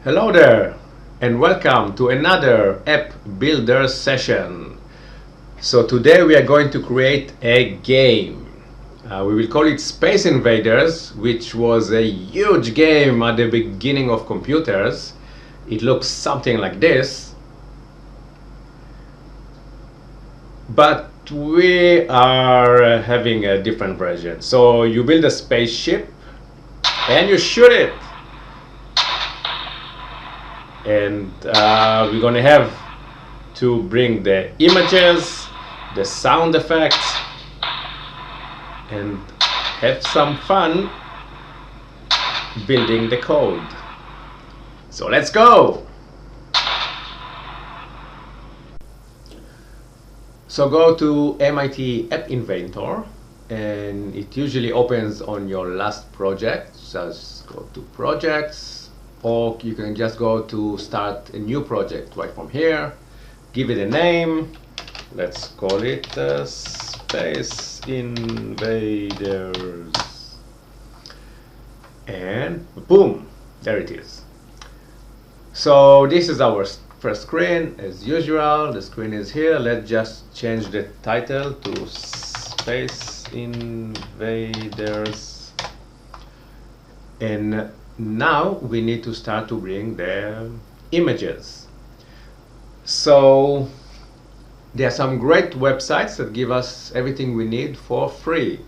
Hello there and welcome to another app builder session. So today we are going to create a game. We will call it Space Invaders, which was a huge game at the beginning of computers. It looks something like this. But we are having a different version. So you build a spaceship and you shoot it. And we're gonna have to bring the images, the sound effects, and have some fun building the code. So let's go! So go to MIT App Inventor, and it usually opens on your last project. Just go to projects, or you can just go to start a new project right from here. Give it a name. Let's call it Space Invaders. And boom, there it is. So this is our first screen. As usual, the screen is here. Let's just change the title to Space Invaders. And now we need to start to bring the images. So there are some great websites that give us everything we need for free.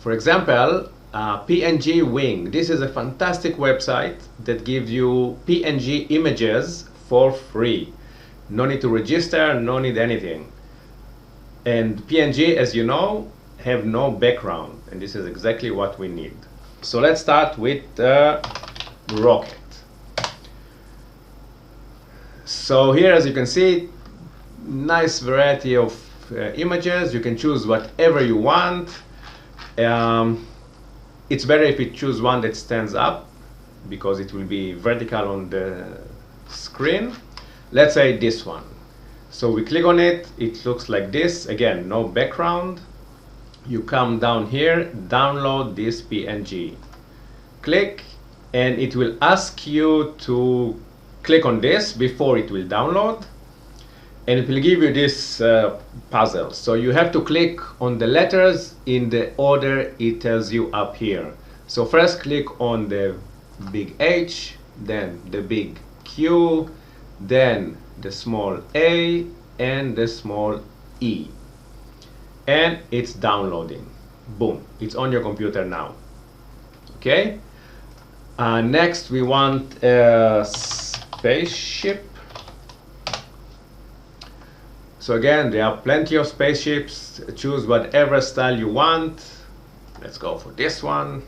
For example, PNG Wing. This is a fantastic website that gives you PNG images for free. No need to register, no need anything. And PNG, as you know, have no background, and this is exactly what we need. So let's start with rocket. So here, as you can see, nice variety of images. You can choose whatever you want. It's better if you choose one that stands up because it will be vertical on the screen. Let's say this one. So we click on it, it looks like this. Again, no background. You come down here, download this PNG. Click, and it will ask you to click on this before it will download. And it will give you this puzzle. So you have to click on the letters in the order it tells you up here. So first click on the big H, then the big Q, then the small a, and the small e. And it's downloading. Boom, it's on your computer now. Okay? Next we want a spaceship. So again, there are plenty of spaceships. Choose whatever style you want. Let's go for this one,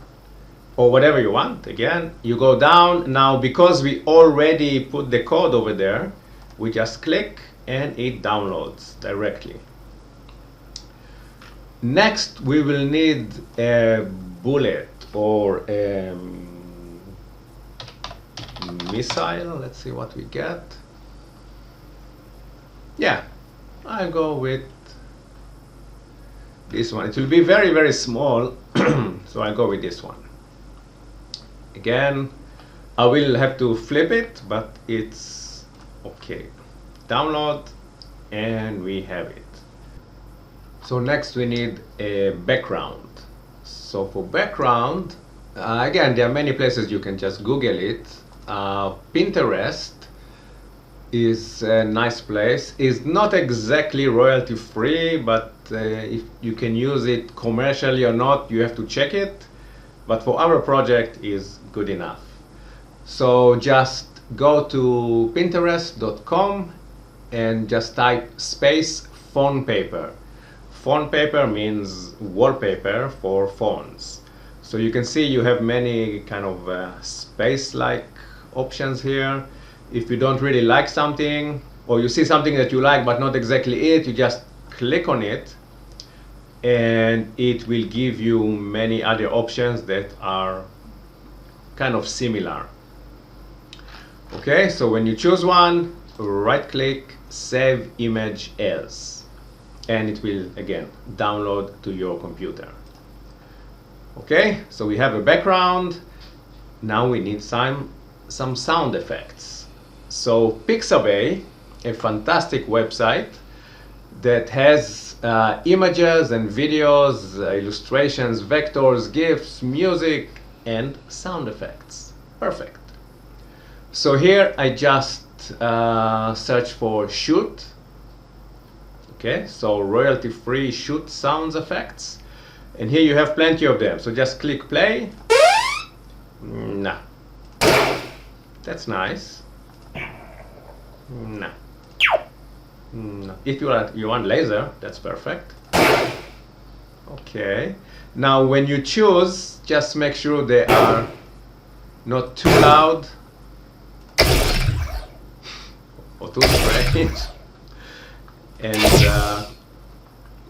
or whatever you want. Again, you go down. Now, because we already put the code over there, we just click and it downloads directly. Next, we will need a bullet or a missile. Let's see what we get. Yeah, I'll go with this one. It will be very, very small, so I'll go with this one. Again, I will have to flip it, but it's okay. Download, and we have it. So next we need a background. So for background, again, there are many places you can just Google it. Pinterest is a nice place. It's not exactly royalty free, but if you can use it commercially or not, you have to check it. But for our project is good enough. So just go to pinterest.com and just type space phone paper. Phone paper means wallpaper for phones. So you can see you have many kind of space-like options here. If you don't really like something, or you see something that you like but not exactly it, you just click on it and it will give you many other options that are kind of similar. Okay, so when you choose one, right click, save image as, and it will again download to your computer. Okay, so we have a background. Now we need some some sound effects. So Pixabay, a fantastic website that has images and videos, illustrations, vectors, GIFs, music, and sound effects. Perfect. So here I just search for shoot. Okay, so royalty-free shoot sounds effects. And here you have plenty of them. So just click play. Nah. That's nice. Nah. No. If you want laser, that's perfect. Okay. Now when you choose, just make sure they are not too loud or too strange. And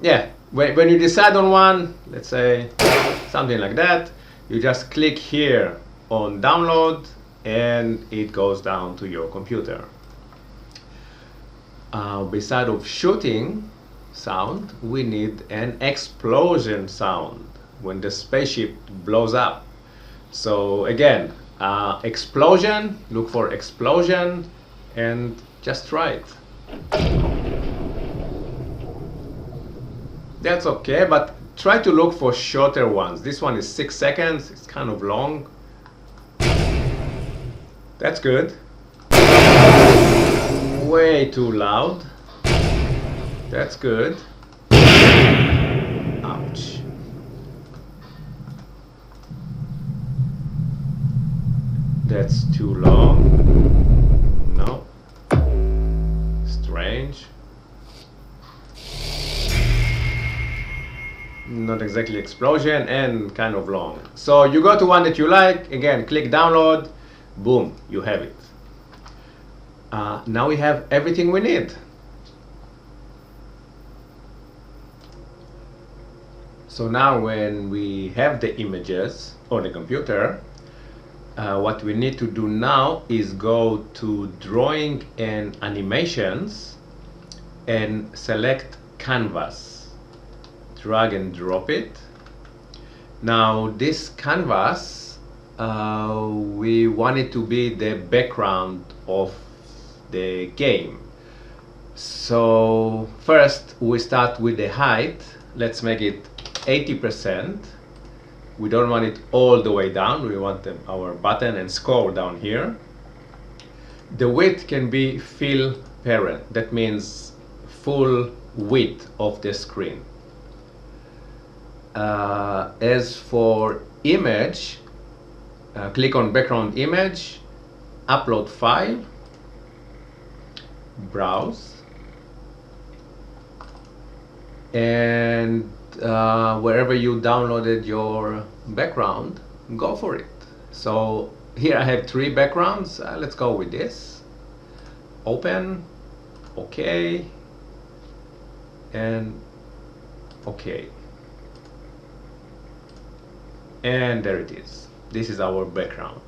yeah, when you decide on one, let's say something like that, you just click here on download and it goes down to your computer. Beside of shooting sound, we need an explosion sound when the spaceship blows up. So again, explosion, look for explosion and just try it. That's okay, but try to look for shorter ones. This one is 6 seconds, it's kind of long. That's good. Way too loud. That's good. Ouch. That's too long. No. Strange. Not exactly explosion and kind of long. So you go to one that you like, again, click download, boom, you have it. Now we have everything we need. So now when we have the images on the computer, what we need to do now is go to drawing and animations and select canvas. Drag and drop it. Now this canvas, we want it to be the background of the game. So first we start with the height. Let's make it 80%. We don't want it all the way down. We want our button and scroll down here. The width can be fill parent. That means full width of the screen. As for image, click on background image, upload file, browse, and wherever you downloaded your background, go for it. So here I have 3 backgrounds. Let's go with this. Open, OK, and OK. And there it is. This is our background.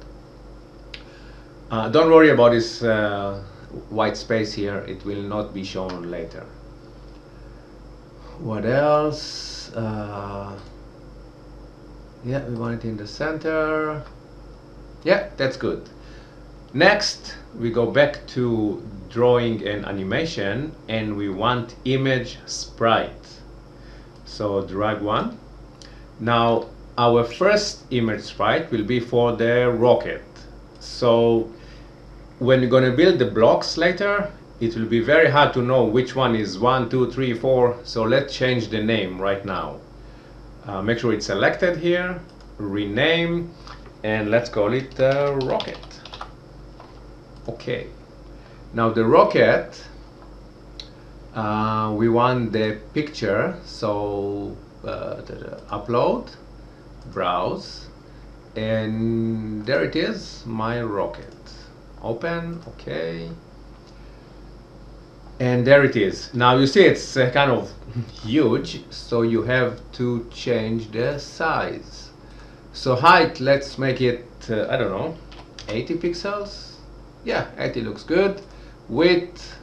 Don't worry about this white space here. It will not be shown later. What else? Yeah, we want it in the center. Yeah, that's good. Next, we go back to drawing and animation, and we want image sprite. So drag one. Now, our first image sprite will be for the rocket. So when you're going to build the blocks later, it will be very hard to know which one is 1, 2, 3, 4. So let's change the name right now. Make sure it's selected here, rename, and let's call it rocket. Okay. Now the rocket, we want the picture. So upload, browse, and there it is, my rocket. Open, okay. And there it is. Now you see it's kind of huge, so you have to change the size. So height, let's make it, I don't know, 80 pixels. Yeah, 80 looks good. Width,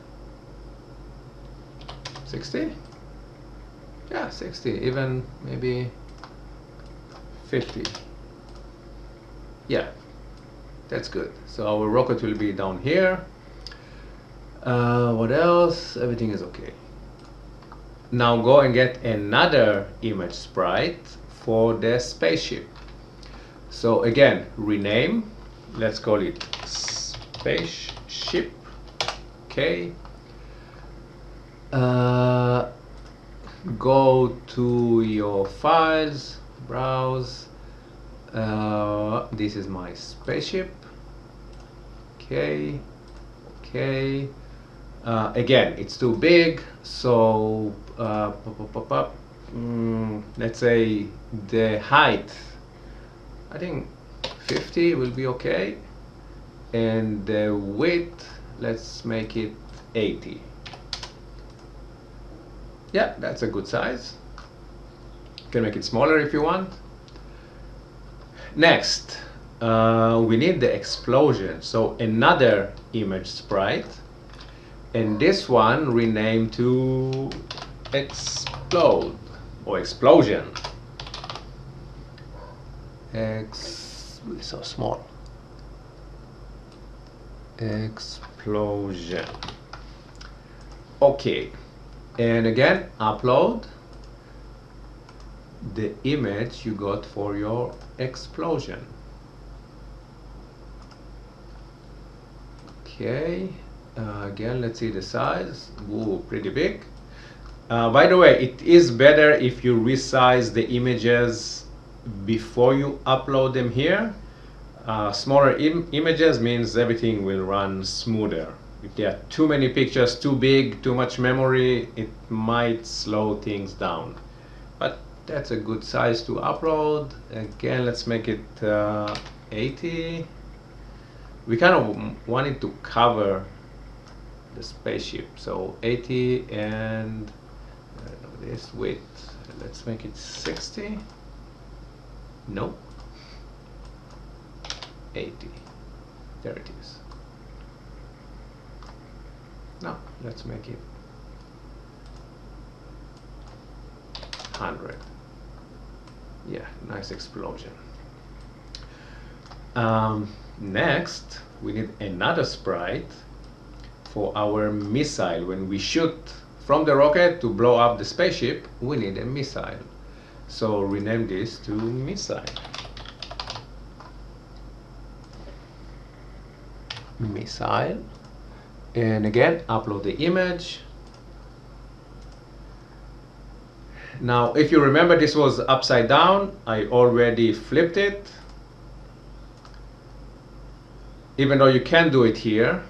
60? Yeah, 60, even maybe 50. Yeah, That's good. So our rocket will be down here. What else? Everything is okay. Now go and get another image sprite for the spaceship. So again, rename. Let's call it spaceship. Okay. Go to your files, browse. This is my spaceship. Okay. Okay. Again, it's too big, so let's say the height, I think 50 will be okay, and the width, let's make it 80. Yeah, that's a good size. You can make it smaller if you want. Next, we need the explosion, so another image sprite. And this one rename to explode or explosion. So small. Explosion. Okay. And again, upload the image you got for your explosion. Okay. Again, let's see the size. Ooh, pretty big. By the way, it is better if you resize the images before you upload them here. Smaller images means everything will run smoother. If there are too many pictures, too big, too much memory, it might slow things down. But that's a good size to upload. Again, let's make it 80. We kind of want it to cover the spaceship, so 80, and this width, let's make it 60. No, 80. There it is. Now let's make it 100. Yeah, nice explosion. Next, we need another sprite for our missile. When we shoot from the rocket to blow up the spaceship, we need a missile. So rename this to missile. Missile. And again, upload the image. Now, if you remember, this was upside down. I already flipped it. Even though you can do it here.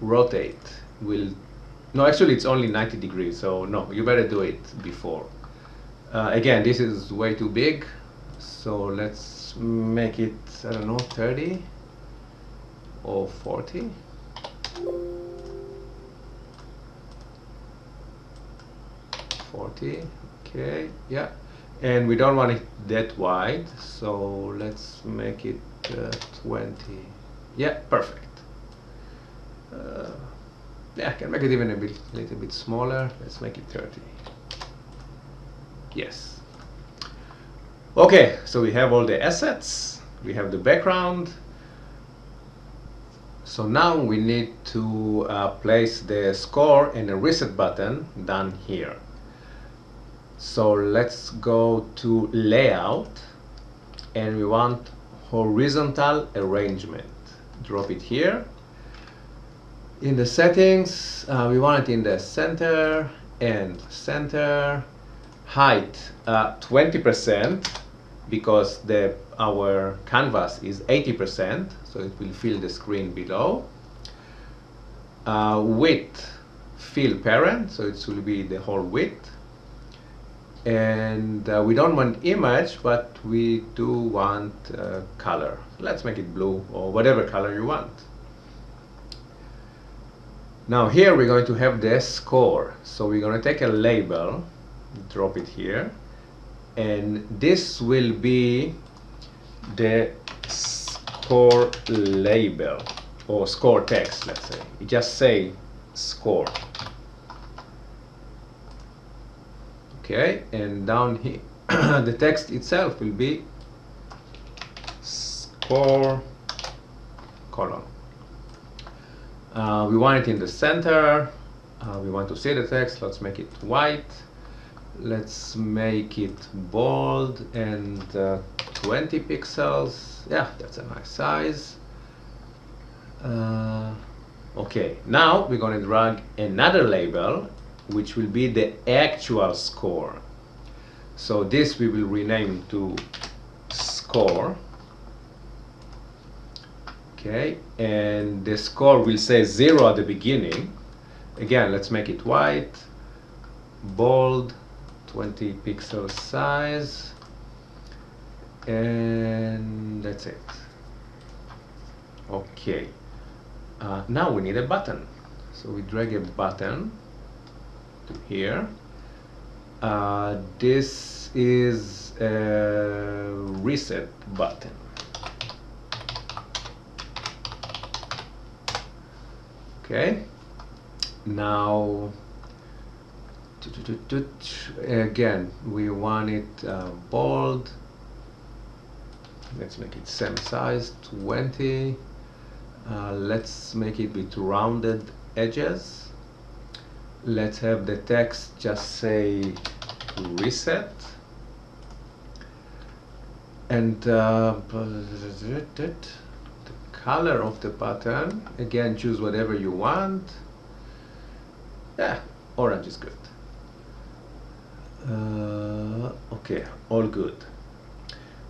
Rotate will, no, actually it's only 90 degrees, so no, you better do it before. Again, this is way too big, so let's make it, I don't know, 30 or 40. Okay, yeah. And we don't want it that wide, so let's make it 20. Yeah, perfect. Yeah, I can make it even a little bit smaller. Let's make it 30. Yes. Okay, so we have all the assets. We have the background. So now we need to place the score and a reset button down here. So let's go to layout, and we want horizontal arrangement. Drop it here. In the settings, we want it in the center and center. Height 20%, because our canvas is 80%, so it will fill the screen below. Width, fill parent, so it will be the whole width. And we don't want image, but we do want color. Let's make it blue or whatever color you want. Now here we're going to have the score. So we're going to take a label, drop it here, and this will be the score label or score text, let's say. You just say score. Okay, and down here, the text itself will be score colon. We want it in the center. We want to see the text. Let's make it white. Let's make it bold and 20 pixels. Yeah, that's a nice size. Okay, now we're going to drag another label, which will be the actual score. So this we will rename to score. Okay, and the score will say 0 at the beginning. Again, let's make it white, bold, 20 pixel size, and that's it. Okay, now we need a button. So we drag a button to here. This is a reset button. Okay, now again we want it bold. Let's make it same size, 20. Let's make it with rounded edges. Let's have the text just say reset, and the color of the button, again choose whatever you want. Yeah, orange is good. Okay, all good.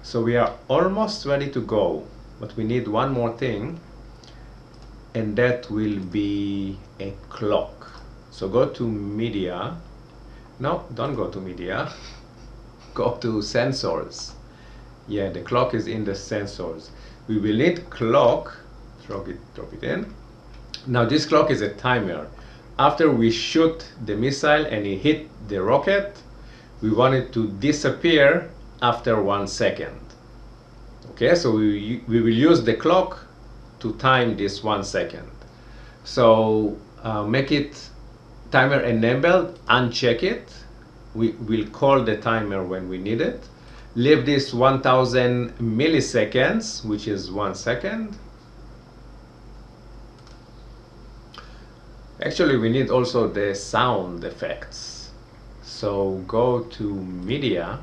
So we are almost ready to go, but we need one more thing, and that will be a clock. So go to media. No, don't go to media. Go to sensors. Yeah, the clock is in the sensors. We will need clock. Drop it in. Now this clock is a timer. After we shoot the missile and it hit the rocket, we want it to disappear after 1 second. Okay, so we will use the clock to time this 1 second. So make it timer enabled, uncheck it. We will call the timer when we need it. Leave this 1000 milliseconds, which is 1 second. Actually, we need also the sound effects. So go to media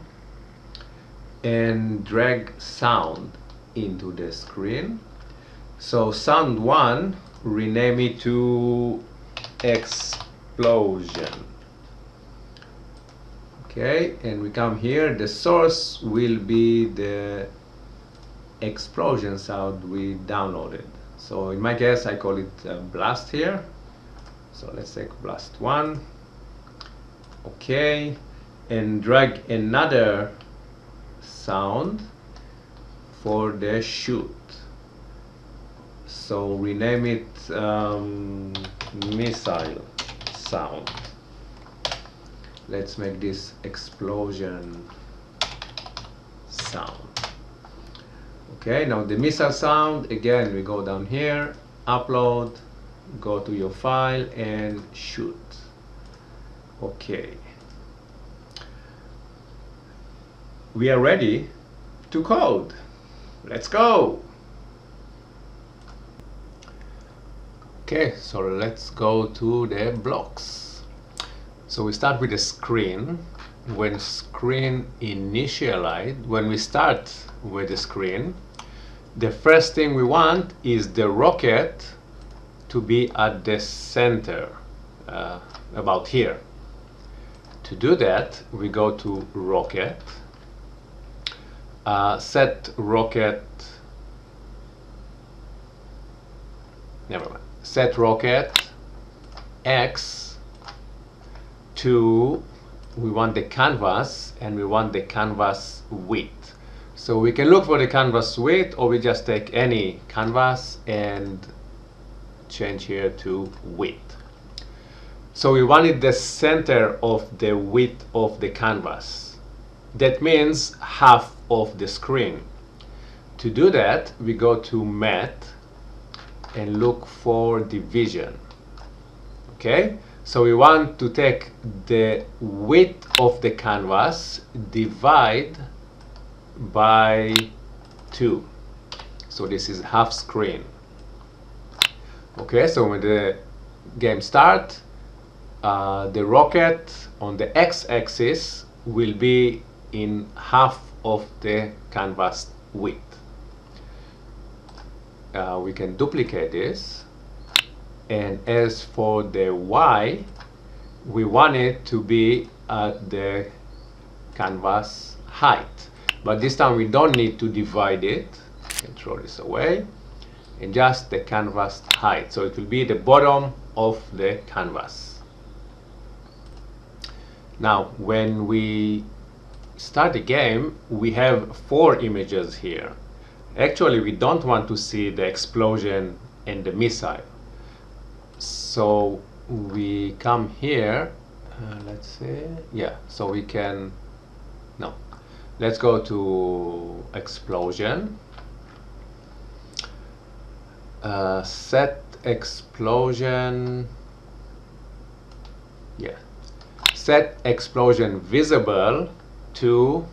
and drag sound into the screen. So sound 1, rename it to explosion. Okay, and we come here. The source will be the explosion sound we downloaded. So in my case, I call it blast here. So let's take blast 1. Okay, and drag another sound for the shoot. So rename it missile sound. Let's make this explosion sound. Okay, now the missile sound, again we go down here, upload, go to your file and shoot. Okay, we are ready to code. Let's go. Okay, so let's go to the blocks. So we start with the screen. When screen initialized, when we start with the screen, the first thing we want is the rocket to be at the center, about here. To do that, we go to rocket, set rocket, never mind, set rocket X to, we want the canvas and we want the canvas width. So we can look for the canvas width, or we just take any canvas and change here to width. So we wanted the center of the width of the canvas. That means half of the screen. To do that, we go to Math and look for division. Okay, So we want to take the width of the canvas, divide by 2. So this is half screen. Okay, so when the game starts, the rocket on the x-axis will be in half of the canvas width. We can duplicate this, and as for the y, we want it to be at the canvas height, but this time we don't need to divide it. You can throw this away, and just the canvas height, so it will be the bottom of the canvas. Now when we start the game, we have 4 images here. Actually, we don't want to see the explosion and the missile, so we come here, let's see, yeah, so we can, no, let's go to explosion, set explosion, yeah, set explosion visible to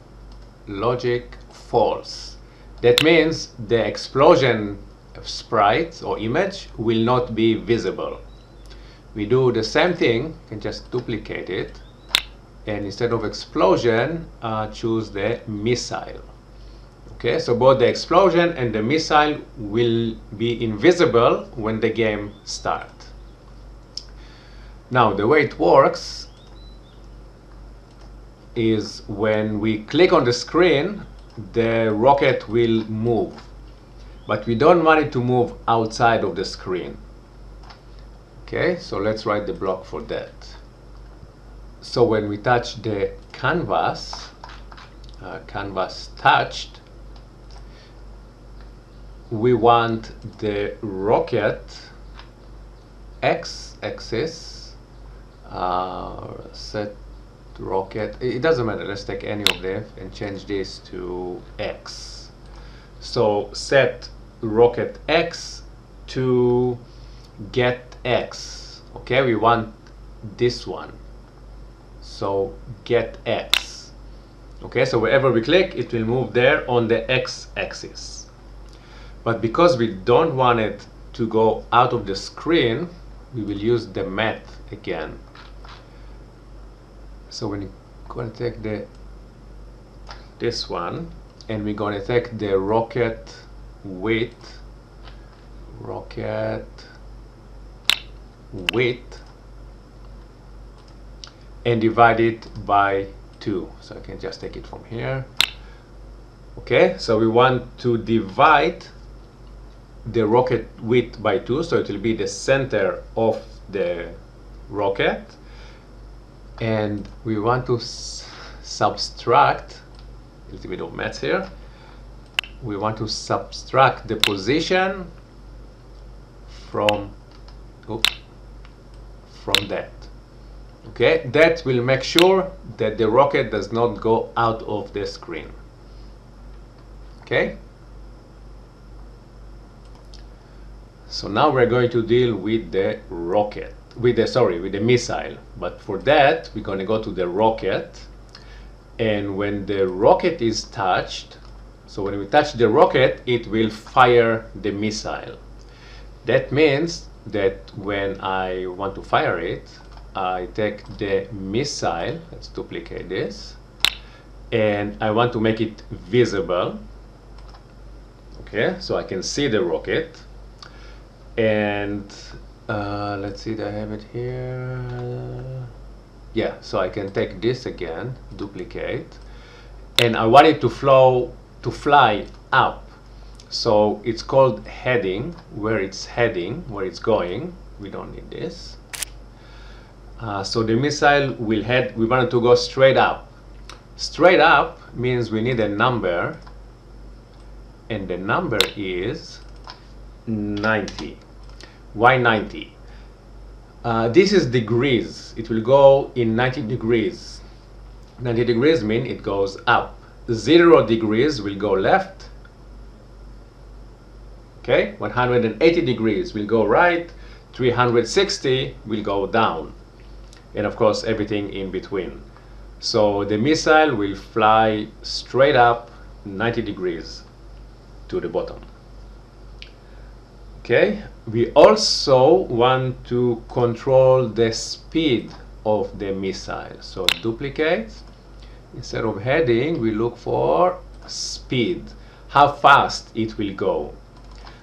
logic false. That means the explosion sprite or image will not be visible. We do the same thing, you can just duplicate it, and instead of explosion, choose the missile. Okay, so both the explosion and the missile will be invisible when the game starts. Now the way it works is when we click on the screen, the rocket will move, but we don't want it to move outside of the screen. Okay, so let's write the block for that. So when we touch the canvas, canvas touched, we want the rocket x-axis, set rocket, it doesn't matter, let's take any of them and change this to x. So set rocket x to get x. Okay, we want this one, so get x. Okay, so wherever we click, it will move there on the x-axis. But because we don't want it to go out of the screen, we will use the math again. So when you're going to take this one, and we're going to take the rocket width, and divide it by 2. So I can just take it from here. Okay, so we want to divide the rocket width by 2, so it will be the center of the rocket, and we want to subtract a little bit of math here. We want to subtract the position from that. Okay, that will make sure that the rocket does not go out of the screen. Okay, so now we're going to deal with the rocket, with the missile. But for that, we're going to go to the rocket, and when the rocket is touched, so when we touch the rocket, it will fire the missile. That means that when I want to fire it, I take the missile, let's duplicate this, and I want to make it visible. Okay, so I can see the rocket, and let's see, I have it here. Yeah, so I can take this again, duplicate, and I want it to fly up. So it's called heading, where it's heading, where it's going. We don't need this. So the missile will head, we want it to go straight up. Straight up means we need a number, and the number is 90. Why 90? This is degrees. It will go in 90 degrees. 90 degrees mean it goes up. 0 degrees will go left. Okay, 180 degrees will go right. 360 will go down. and of course everything in between. So the missile will fly straight up 90 degrees to the bottom. Okay, we also want to control the speed of the missile. So duplicate, instead of heading, we look for speed, how fast it will go.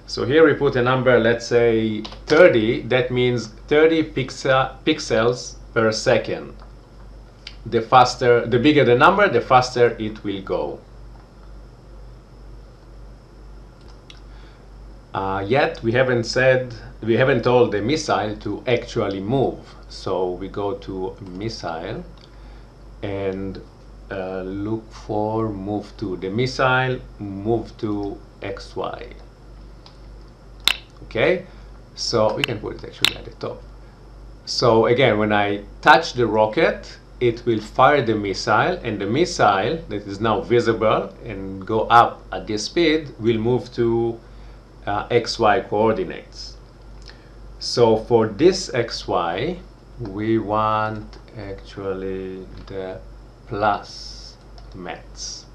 So here we put a number, let's say 30, that means 30 pixels per second. The bigger the number, the faster it will go. Yet we haven't told the missile to actually move. So we go to missile and look for move to. The missile move to XY. Okay, so we can put it actually at the top. So again, when I touch the rocket, it will fire the missile, and the missile that is now visible and go up at this speed will move to XY coordinates. So for this XY, we want actually the plus maths.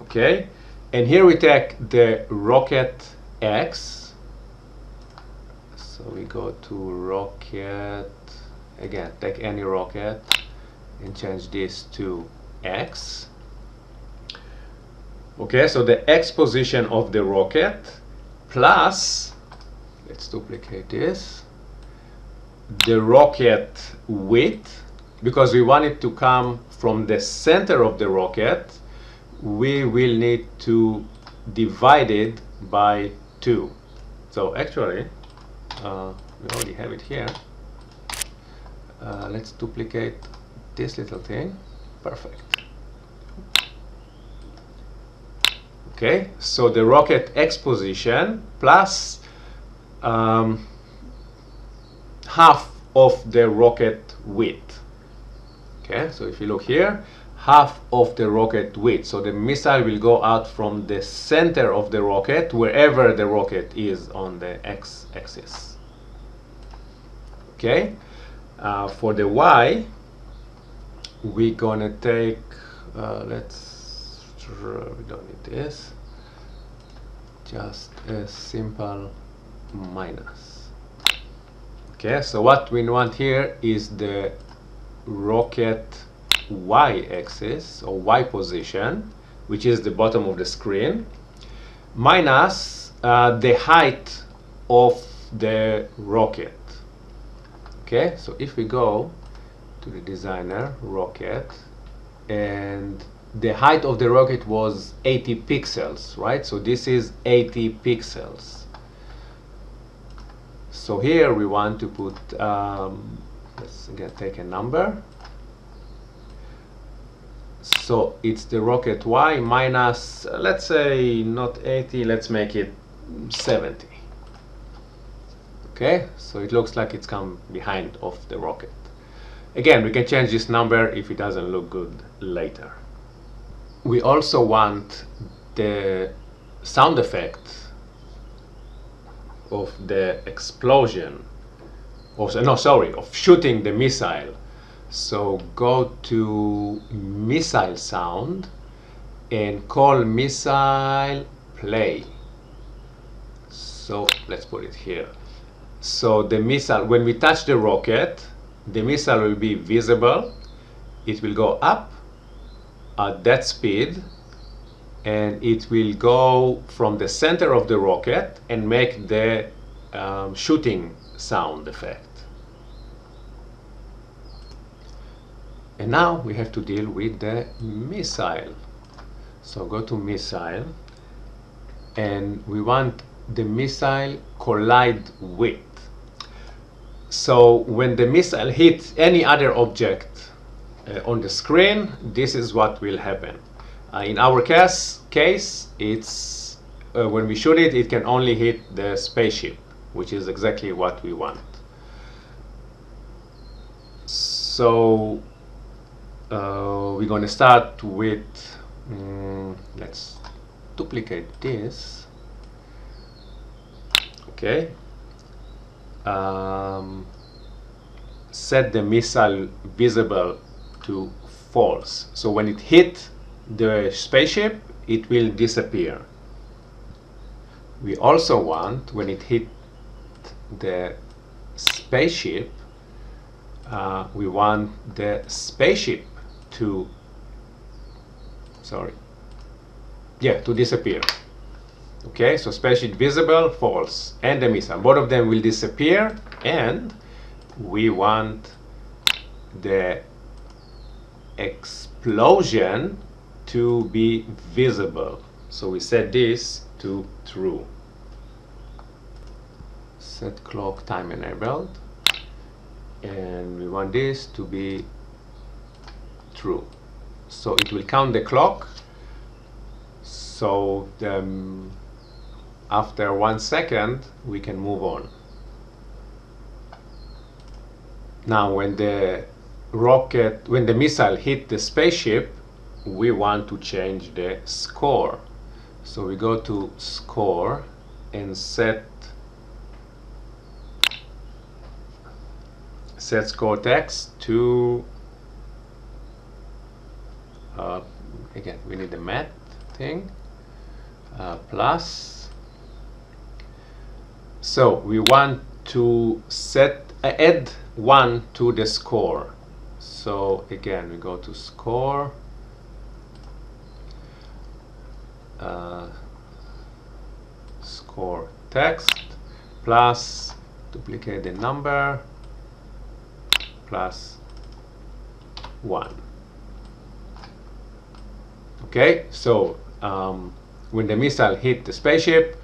Okay, and here we take the rocket X. So we go to rocket, again, take any rocket and change this to X. Okay, so the X position of the rocket plus, let's duplicate this, the rocket width, because we want it to come from the center of the rocket, we will need to divide it by 2. So actually, we already have it here. Let's duplicate this little thing. Perfect. Okay, so the rocket X position plus half of the rocket width. Okay, so if you look here, half of the rocket width. So the missile will go out from the center of the rocket, wherever the rocket is on the x-axis. Okay, for the Y, we're gonna take, we don't need this, just a simple minus. Okay, so what we want here is the rocket Y-axis or Y position, which is the bottom of the screen, minus the height of the rocket. Okay, so if we go to the designer, rocket, and the height of the rocket was 80 pixels, right? So this is 80 pixels. So here we want to put, let's again take a number. So it's the rocket Y minus, let's say not 80, let's make it 70. Okay, so it looks like it's come behind of the rocket. Again, we can change this number if it doesn't look good later. We also want the sound effect of the explosion, of shooting the missile. So go to missile sound and call missile play. So let's put it here. So the missile, when we touch the rocket, the missile will be visible. It will go up at that speed, and it will go from the center of the rocket and make the shooting sound effect. And now we have to deal with the missile. So go to missile, and we want the missile collide with. So when the missile hits any other object on the screen, this is what will happen. In our case, it's when we shoot it, it can only hit the spaceship, which is exactly what we want. So we're going to start with, let's duplicate this. Okay. set the missile visible to false. So when it hit the spaceship, it will disappear. We also want, when it hit the spaceship, we want the spaceship to disappear. Okay, so spaceship visible, false, and the missile. Both of them will disappear, and we want the explosion to be visible. So we set this to true. Set clock time enabled, and we want this to be true. So it will count the clock. So after 1 second we can move on. Now when the missile hit the spaceship, we want to change the score. So we go to score and set score text to again we need the math thing plus. So we want to add 1 to the score. So again we go to score, score text plus duplicate the number plus 1. Okay, so when the missile hit the spaceship,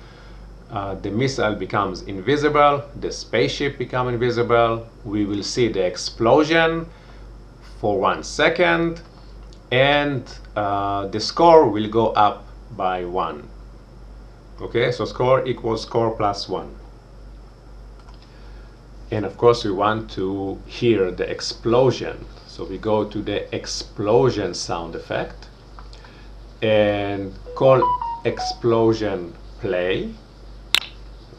the missile becomes invisible, the spaceship becomes invisible, we will see the explosion for 1 second, and the score will go up by 1. Okay, so score equals score plus 1. And of course we want to hear the explosion. So we go to the explosion sound effect and call explosion play.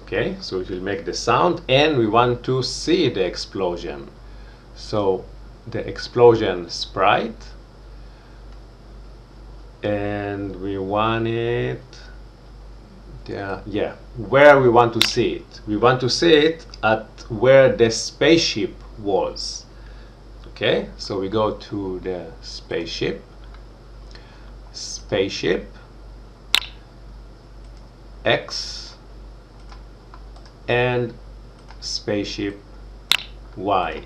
Okay, so it will make the sound, and we want to see the explosion. So the explosion sprite, and we want it where we want to see it. We want to see it at where the spaceship was. Okay, so we go to the spaceship, X, and spaceship Y.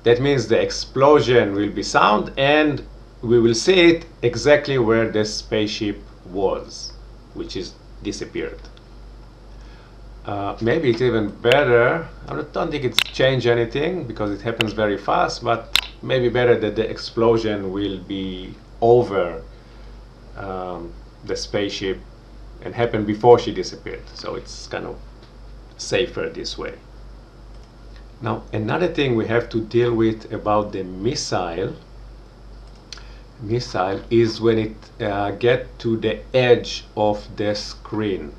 That means the explosion will be sound, and we will see it exactly where the spaceship was, which is disappeared. Maybe it's even better. I don't think it's changed anything because it happens very fast, but maybe better that the explosion will be over the spaceship and happen before she disappeared. So it's kind of safer this way. Now another thing we have to deal with about the missile is when it get to the edge of the screen.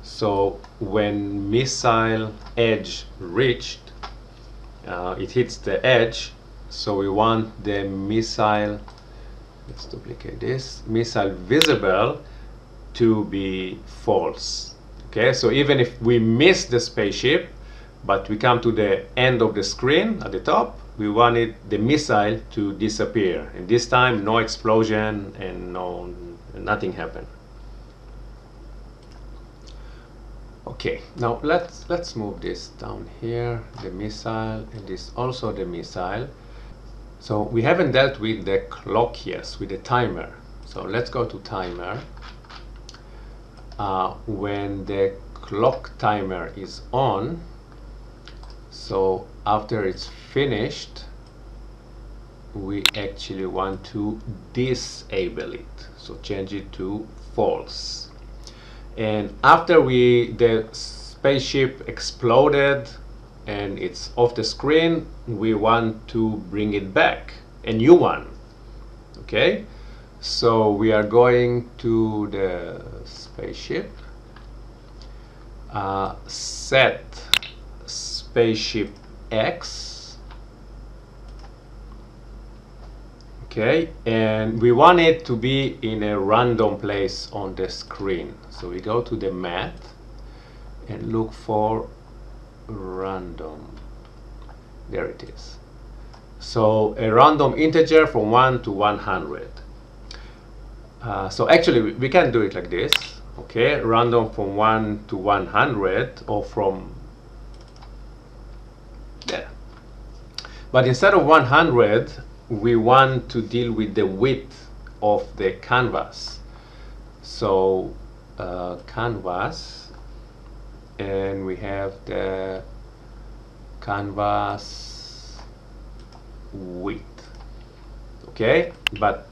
So when missile edge reached, it hits the edge, so we want the missile, let's duplicate this, missile visible to be false. Okay, so even if we miss the spaceship but we come to the end of the screen at the top, we wanted the missile to disappear, and this time no explosion and nothing happened. Okay, now let's move this down here, the missile, and this also the missile. So we haven't dealt with the clock yet, with the timer. So let's go to timer. When the clock timer is on, so after it's finished, we actually want to disable it. So change it to false. And after the spaceship exploded and it's off the screen, we want to bring it back, a new one. Okay, so we are going to the spaceship, set spaceship X Okay, and we want it to be in a random place on the screen. So we go to the math and look for random. There it is. So a random integer from 1 to 100. So actually we can do it like this. Okay, random from 1 to 100, or from there. But instead of 100, we want to deal with the width of the canvas. So canvas, and we have the canvas width. Okay, but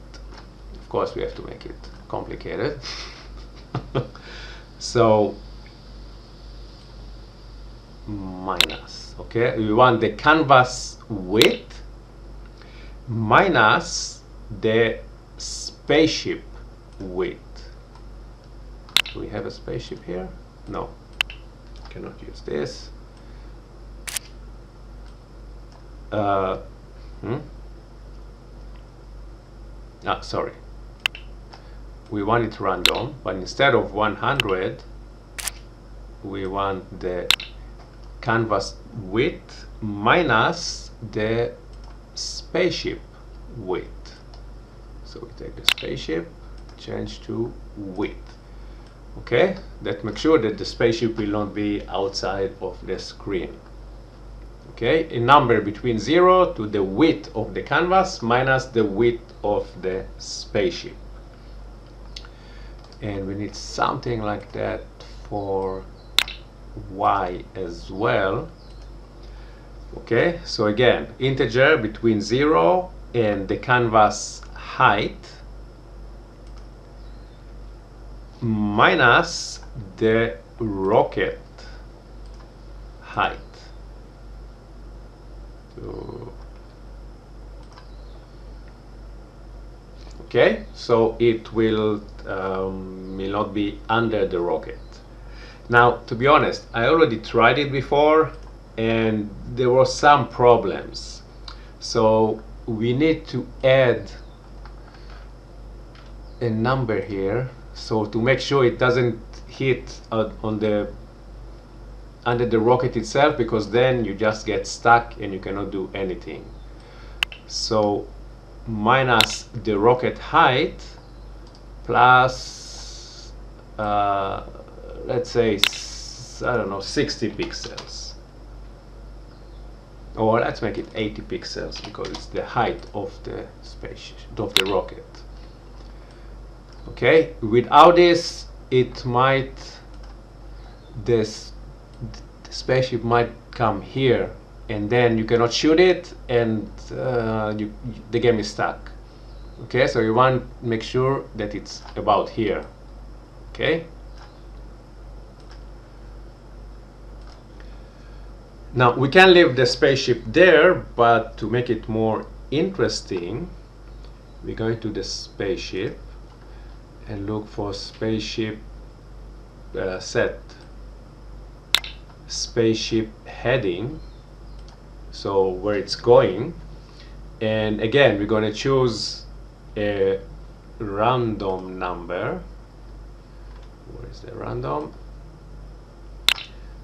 of course we have to make it complicated. So minus, okay, we want the canvas width minus the spaceship width. Do we have a spaceship here? No, cannot use this. Sorry, we want it random, but instead of 100 we want the canvas width minus the spaceship width. So we take the spaceship, change to width. Okay, that makes sure that the spaceship will not be outside of the screen. Okay, a number between 0 to the width of the canvas minus the width of the spaceship. And we need something like that for y as well. Okay, so again, integer between 0 and the canvas height minus the rocket height. Okay, so it will not be under the rocket. Now, to be honest, I already tried it before and there were some problems. So we need to add a number here, so to make sure it doesn't hit on the under the rocket itself, because then you just get stuck and you cannot do anything. So minus the rocket height plus let's say, I don't know, 60 pixels, or let's make it 80 pixels because it's the height of the spaceship, of the rocket. Okay, without this it might, the spaceship might come here and then you cannot shoot it, and the game is stuck. Okay, so you want to make sure that it's about here. Okay, now we can leave the spaceship there, but to make it more interesting, we're going to the spaceship and look for spaceship set spaceship heading, so where it's going, and again we're going to choose a random number. Where is the random?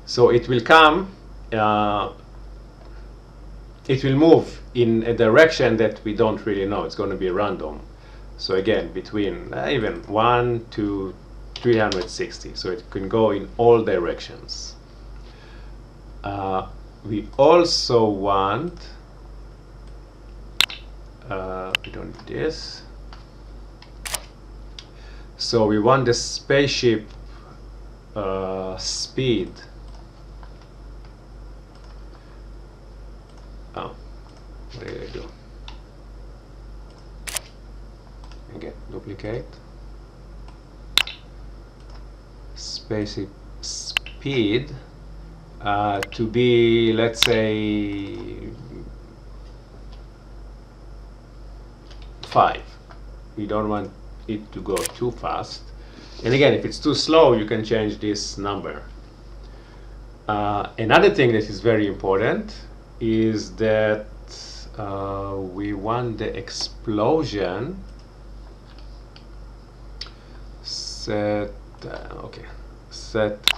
So it will come, it will move in a direction that we don't really know. It's going to be random. So again, between even 1 to 360, so it can go in all directions. We also want, we don't need this, so we want the spaceship speed. Oh, what did I do? Again, duplicate. Spaceship speed to be, let's say, 5. We don't want it to go too fast. And again, if it's too slow, you can change this number. Another thing that is very important is that we want the explosion set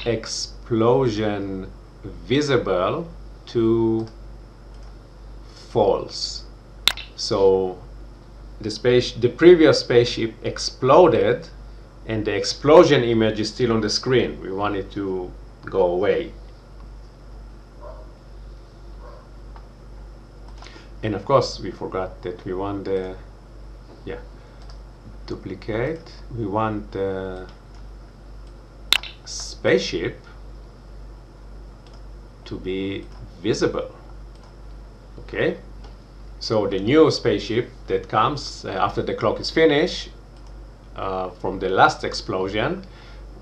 explosion visible to false. So the previous spaceship exploded and the explosion image is still on the screen. We want it to go away. And of course we forgot that we want the duplicate. We want the spaceship to be visible. Okay, so the new spaceship that comes after the clock is finished from the last explosion,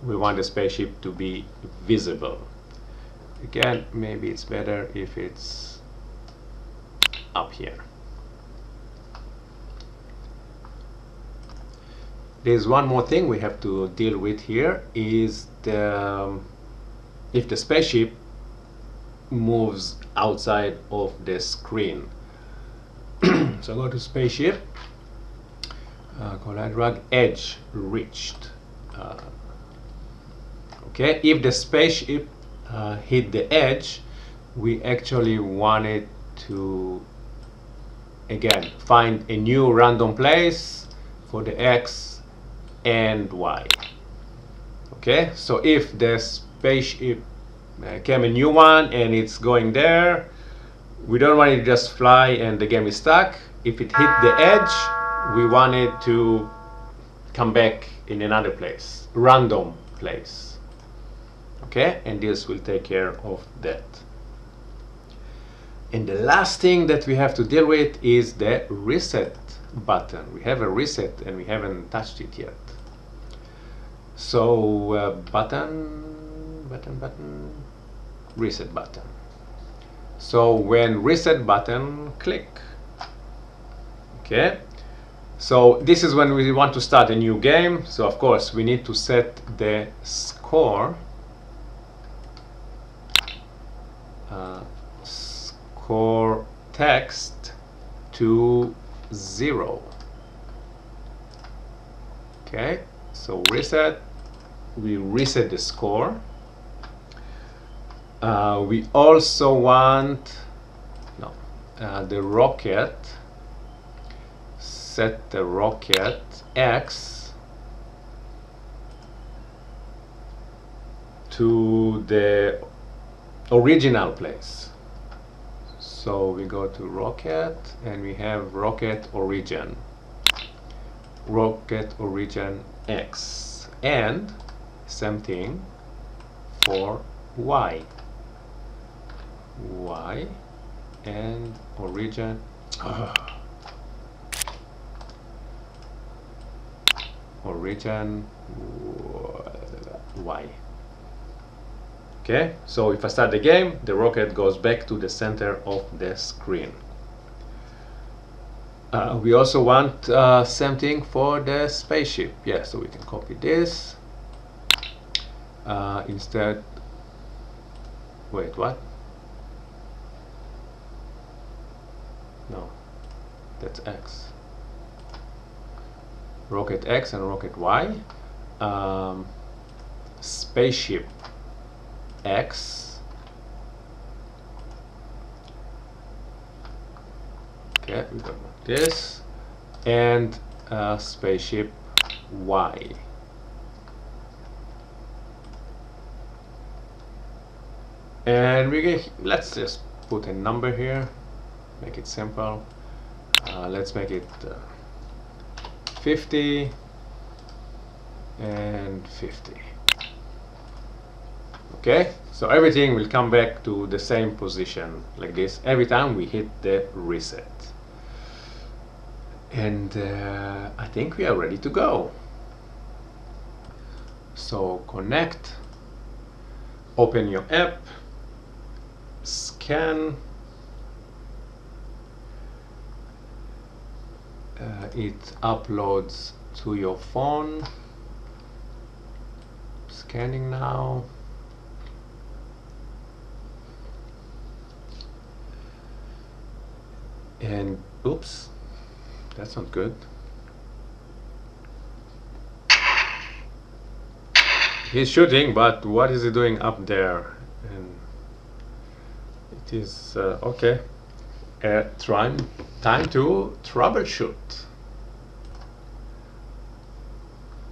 we want the spaceship to be visible. Again, maybe it's better if it's up here. There's one more thing we have to deal with here, is if the spaceship moves outside of the screen. So go to spaceship, collide drag, edge reached. Okay, if the spaceship hit the edge, we actually want it to again find a new random place for the X and Y. Okay, so if the spaceship came a new one and it's going there, we don't want it to just fly and the game is stuck. If it hit the edge, we want it to come back in another place, random place. Okay, and this will take care of that. And the last thing that we have to deal with is the reset button. We have a reset and we haven't touched it yet. So reset button. So when reset button, click. Okay, so this is when we want to start a new game. So of course we need to set the score score text to 0. Okay, so reset, we reset the score. We also want the rocket, set the rocket X to the original place. So we go to rocket and we have rocket origin X, and same thing for Y and origin Y. Okay, so if I start the game, the rocket goes back to the center of the screen. We also want same thing for the spaceship. Yeah, so we can copy this. Instead, wait, what? No, that's X. Rocket X and rocket Y. Spaceship X. Okay, we got this, and spaceship Y. And let's just put a number here, make it simple. Let's make it 50 and 50. Okay, so everything will come back to the same position like this every time we hit the reset. And I think we are ready to go. So connect, open your app, scan, it uploads to your phone. Scanning now. And oops, that's not good. He's shooting, but what is he doing up there? And it is okay. Time to troubleshoot.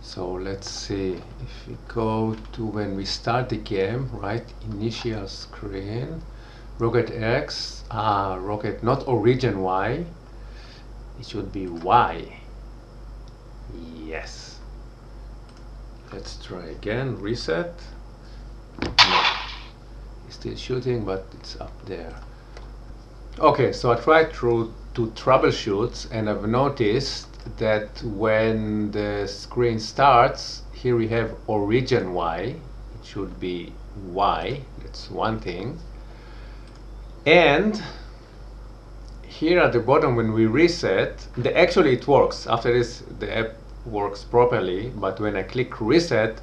So let's see if we go to when we start the game, right? Initial screen, rocket X, rocket not origin Y. It should be Y. Yes. Let's try again. Reset. No. It's still shooting, but it's up there. Okay, so I tried to troubleshoot, and I've noticed that when the screen starts, here we have origin Y. It should be Y. That's one thing. And here at the bottom, when we reset, actually it works. After this, the app works properly, but when I click reset,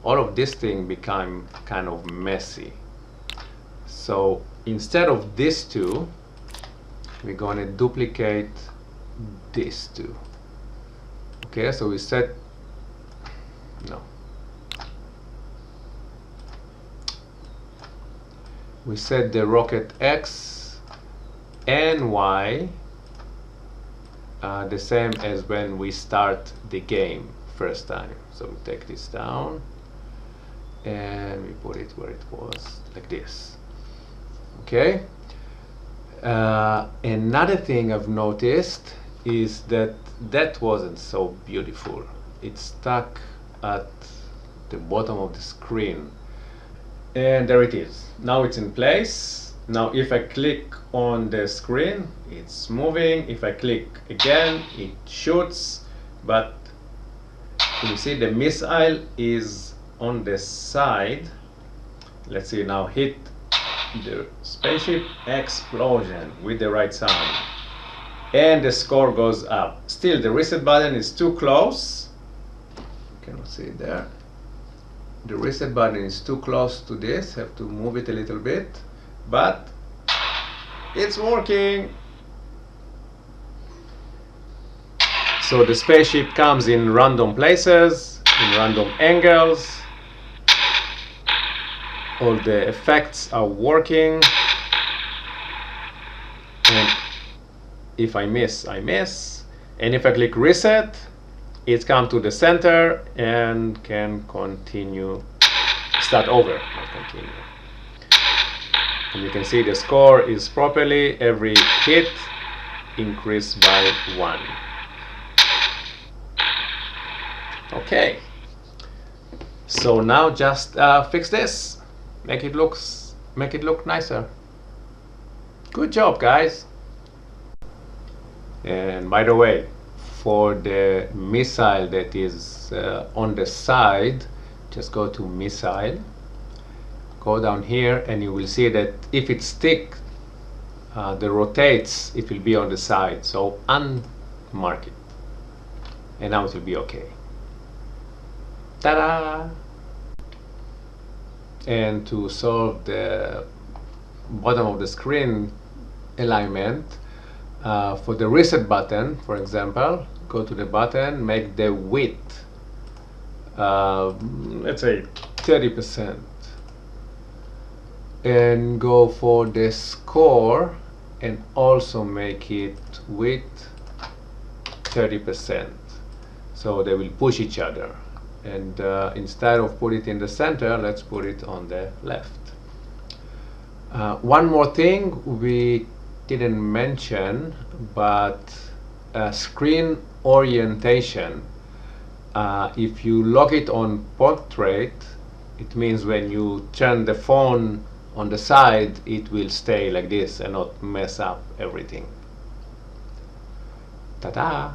all of this thing became kind of messy. So instead of these two, we're going to duplicate these two. Okay, so we set, no. We set the rocket X and Y the same as when we start the game first time. So we take this down and we put it where it was, like this. Okay. Another thing I've noticed is that that wasn't so beautiful. It's stuck at the bottom of the screen. And there it is. Now it's in place. Now if I click on the screen, it's moving. If I click again, it shoots. But you see the missile is on the side. Let's see, now hit the spaceship, explosion with the right sound. And the score goes up. Still, the reset button is too close. You cannot see it there. The reset button is too close to this. Have to move it a little bit. But it's working. So the spaceship comes in random places, in random angles. All the effects are working. And if I miss, I miss. And if I click reset, it's come to the center and can continue, start over, not continue. And you can see the score is properly, every hit increased by 1. Okay. So now just fix this. Make it look nicer. Good job, guys. And by the way, for the missile that is on the side, just go to missile, go down here, and you will see that if it sticks, the rotates, it will be on the side. So unmark it, and now it will be okay. Ta-da! And to solve the bottom of the screen alignment, for the reset button, for example, go to the button, make the width, let's say 30%, and go for the score and also make it width 30%. So they will push each other. And instead of put it in the center, let's put it on the left. One more thing we didn't mention, but screen orientation. If you lock it on portrait, it means when you turn the phone on the side, it will stay like this and not mess up everything. Ta-da!